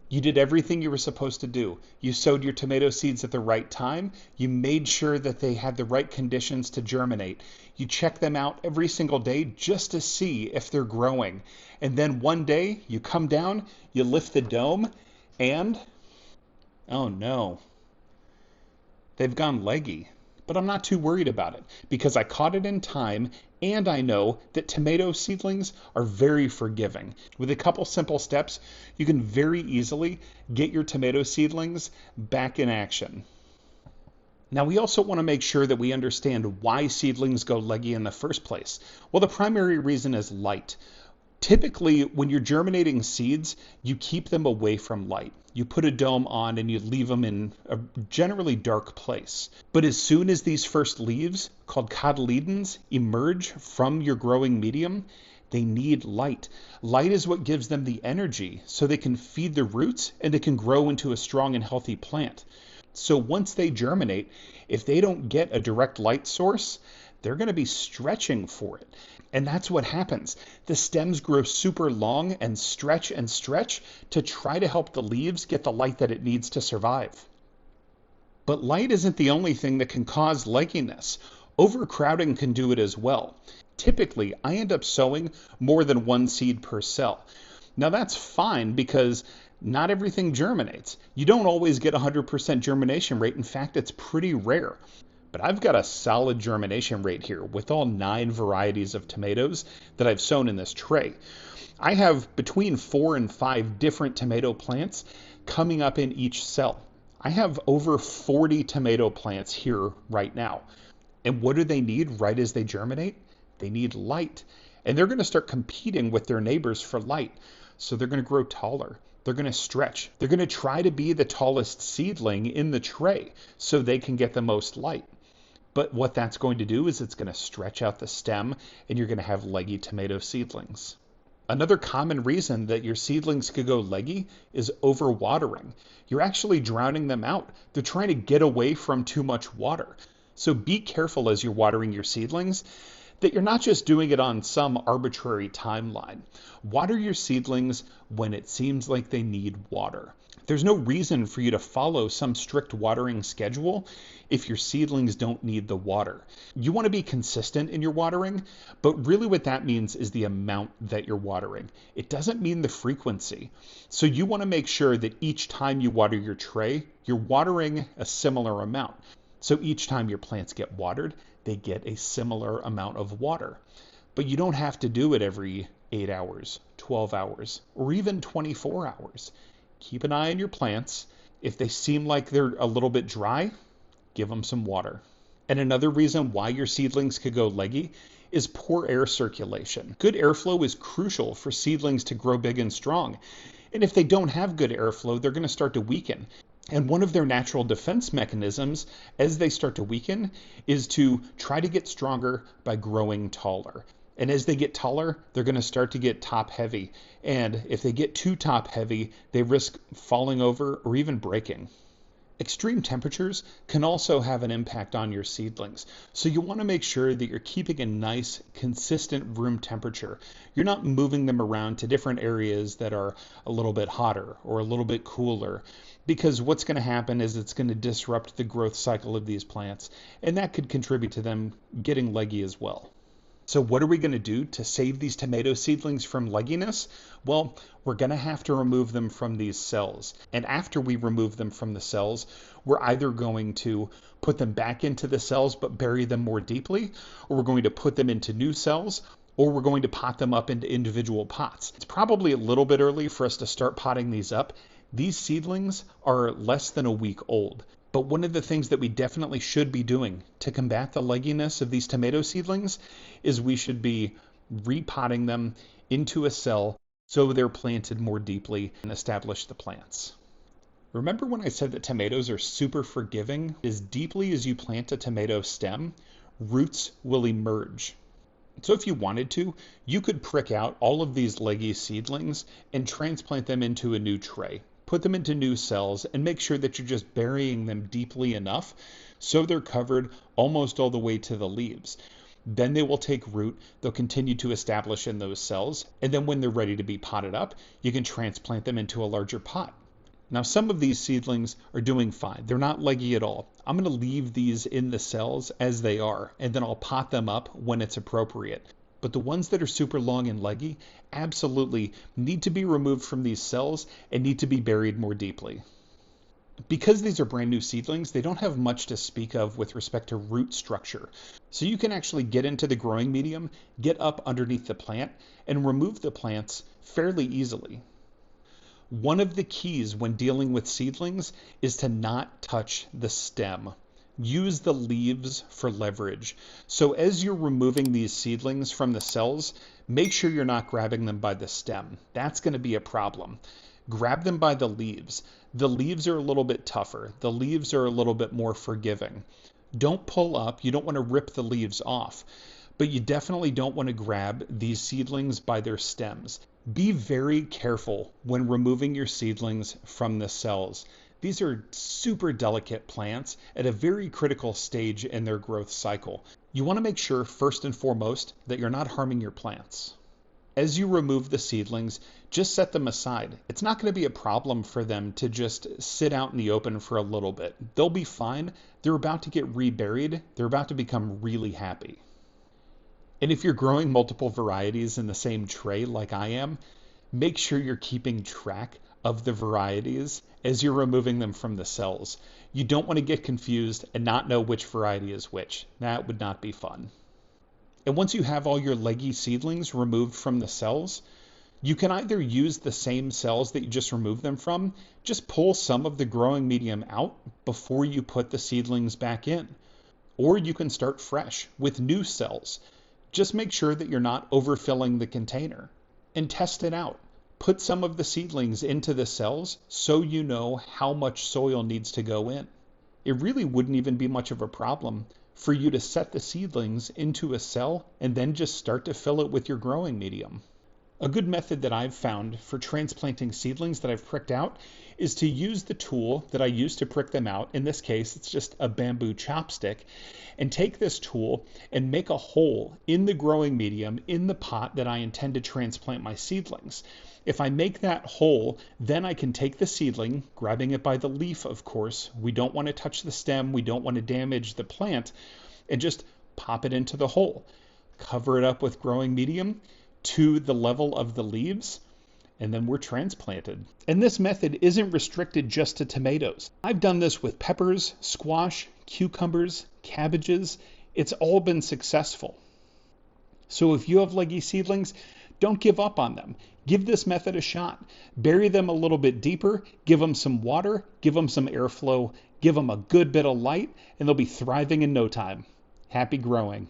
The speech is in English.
You did everything you were supposed to do. You sowed your tomato seeds at the right time. You made sure that they had the right conditions to germinate. You check them out every single day just to see if they're growing. And then one day you come down, you lift the dome, and oh no, they've gone leggy. But I'm not too worried about it because I caught it in time and I know that tomato seedlings are very forgiving. With a couple simple steps, you can very easily get your tomato seedlings back in action. Now, we also want to make sure that we understand why seedlings go leggy in the first place. Well, the primary reason is light. Typically, when you're germinating seeds, you keep them away from light. You put a dome on and you leave them in a generally dark place. But as soon as these first leaves, called cotyledons, emerge from your growing medium, they need light. Light is what gives them the energy so they can feed the roots and they can grow into a strong and healthy plant. So once they germinate, if they don't get a direct light source, they're going to be stretching for it. And that's what happens. The stems grow super long and stretch to try to help the leaves get the light that it needs to survive. But light isn't the only thing that can cause legginess. Overcrowding can do it as well. Typically, I end up sowing more than one seed per cell. Now that's fine because not everything germinates. You don't always get 100% germination rate. In fact, it's pretty rare. But I've got a solid germination rate here with all 9 varieties of tomatoes that I've sown in this tray. I have between 4 and 5 different tomato plants coming up in each cell. I have over 40 tomato plants here right now. And what do they need right as they germinate? They need light. And they're going to start competing with their neighbors for light. So they're going to grow taller. They're going to stretch. They're going to try to be the tallest seedling in the tray so they can get the most light. But what that's going to do is it's going to stretch out the stem and you're going to have leggy tomato seedlings. Another common reason that your seedlings could go leggy is overwatering. You're actually drowning them out. They're trying to get away from too much water. So be careful as you're watering your seedlings that you're not just doing it on some arbitrary timeline. Water your seedlings when it seems like they need water. There's no reason for you to follow some strict watering schedule if your seedlings don't need the water. You want to be consistent in your watering, but really what that means is the amount that you're watering. It doesn't mean the frequency. So you want to make sure that each time you water your tray, you're watering a similar amount. So each time your plants get watered, they get a similar amount of water. But you don't have to do it every 8 hours, 12 hours, or even 24 hours. Keep an eye on your plants. If they seem like they're a little bit dry, give them some water. And another reason why your seedlings could go leggy is poor air circulation. Good airflow is crucial for seedlings to grow big and strong. And if they don't have good airflow, they're going to start to weaken. And one of their natural defense mechanisms as they start to weaken is to try to get stronger by growing taller. And as they get taller, they're going to start to get top heavy. And if they get too top heavy, they risk falling over or even breaking. Extreme temperatures can also have an impact on your seedlings. So you want to make sure that you're keeping a nice, consistent room temperature. You're not moving them around to different areas that are a little bit hotter or a little bit cooler, because what's going to happen is it's going to disrupt the growth cycle of these plants, and that could contribute to them getting leggy as well. So what are we going to do to save these tomato seedlings from legginess? Well, we're going to have to remove them from these cells. And after we remove them from the cells, we're either going to put them back into the cells but bury them more deeply, or we're going to put them into new cells, or we're going to pot them up into individual pots. It's probably a little bit early for us to start potting these up. These seedlings are less than a week old. But one of the things that we definitely should be doing to combat the legginess of these tomato seedlings is we should be repotting them into a cell so they're planted more deeply and establish the plants. Remember when I said that tomatoes are super forgiving? As deeply as you plant a tomato stem, roots will emerge. So if you wanted to, you could prick out all of these leggy seedlings and transplant them into a new tray. Put them into new cells and make sure that you're just burying them deeply enough so they're covered almost all the way to the leaves. Then they will take root, they'll continue to establish in those cells, and then when they're ready to be potted up, you can transplant them into a larger pot. Now, some of these seedlings are doing fine. They're not leggy at all. I'm going to leave these in the cells as they are, and then I'll pot them up when it's appropriate. But the ones that are super long and leggy absolutely need to be removed from these cells and need to be buried more deeply. Because these are brand new seedlings, they don't have much to speak of with respect to root structure. So you can actually get into the growing medium, get up underneath the plant, and remove the plants fairly easily. One of the keys when dealing with seedlings is to not touch the stem. Use the leaves for leverage. So as you're removing these seedlings from the cells, make sure you're not grabbing them by the stem. That's going to be a problem. Grab them by the leaves. The leaves are a little bit tougher. The leaves are a little bit more forgiving. Don't pull up. You don't want to rip the leaves off, but you definitely don't want to grab these seedlings by their stems. Be very careful when removing your seedlings from the cells. These are super delicate plants at a very critical stage in their growth cycle. You want to make sure, first and foremost, that you're not harming your plants. As you remove the seedlings, just set them aside. It's not going to be a problem for them to just sit out in the open for a little bit. They'll be fine. They're about to get reburied. They're about to become really happy. And if you're growing multiple varieties in the same tray like I am, make sure you're keeping track of the varieties as you're removing them from the cells. You don't want to get confused and not know which variety is which. That would not be fun. And once you have all your leggy seedlings removed from the cells, you can either use the same cells that you just removed them from, just pull some of the growing medium out before you put the seedlings back in. Or you can start fresh with new cells. Just make sure that you're not overfilling the container and test it out. Put some of the seedlings into the cells so you know how much soil needs to go in. It really wouldn't even be much of a problem for you to set the seedlings into a cell and then just start to fill it with your growing medium. A good method that I've found for transplanting seedlings that I've pricked out is to use the tool that I use to prick them out. In this case, it's just a bamboo chopstick, and take this tool and make a hole in the growing medium in the pot that I intend to transplant my seedlings. If I make that hole, then I can take the seedling, grabbing it by the leaf, of course. We don't want to touch the stem. We don't want to damage the plant, and just pop it into the hole. Cover it up with growing medium to the level of the leaves, and then we're transplanted. And this method isn't restricted just to tomatoes. I've done this with peppers, squash, cucumbers, cabbages. It's all been successful. So if you have leggy seedlings, don't give up on them. Give this method a shot. Bury them a little bit deeper, give them some water, give them some airflow, give them a good bit of light, and they'll be thriving in no time. Happy growing.